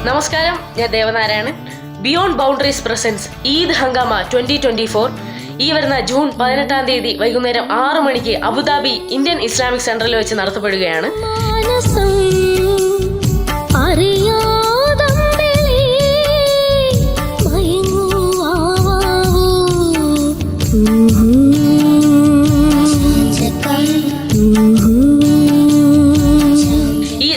നമസ്കാരം, ഞാൻ Devanarayanan. Beyond boundaries presents Eid Hungama 2024 ഈ വരുന്ന ജൂൺ 18-ാം തീയതി വൈകുന്നേരം 6 മണിക്ക് അബുദാബി ഇന്ത്യൻ ഇസ്ലാമിക് സെന്ററിൽ വെച്ച് നടത്തപ്പെടുകയാണ്.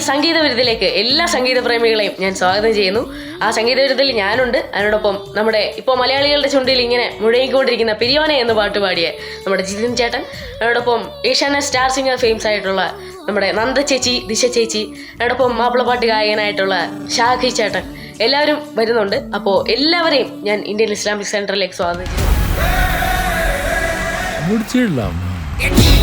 സംഗീത വിരുദിലേക്ക് എല്ലാ സംഗീത പ്രേമികളെയും ഞാൻ സ്വാഗതം ചെയ്യുന്നു. ആ സംഗീത വിരുദിൽ ഞാനുണ്ട്. അതിനോടൊപ്പം നമ്മുടെ ഇപ്പോൾ മലയാളികളുടെ ചുണ്ടിൽ ഇങ്ങനെ മുഴങ്ങിക്കൊണ്ടിരിക്കുന്ന പിരിയോനെ എന്ന് പാട്ട് പാടിയ നമ്മുടെ ജിതിൻ ചേട്ടൻ, അതിനോടൊപ്പം ഏഷ്യാനെറ്റ് സ്റ്റാർ സിംഗർ ഫെയിംസ് ആയിട്ടുള്ള നമ്മുടെ നന്ദ ചേച്ചി, ദിശ ചേച്ചി, അതിനോടൊപ്പം മാപ്പിളപ്പാട്ട് ഗായകനായിട്ടുള്ള ഷാഖി ചേട്ടൻ, എല്ലാവരും വരുന്നുണ്ട്. അപ്പോൾ എല്ലാവരെയും ഞാൻ ഇന്ത്യൻ ഇസ്ലാമിക് സെന്ററിലേക്ക് സ്വാഗതം ചെയ്യുന്നു.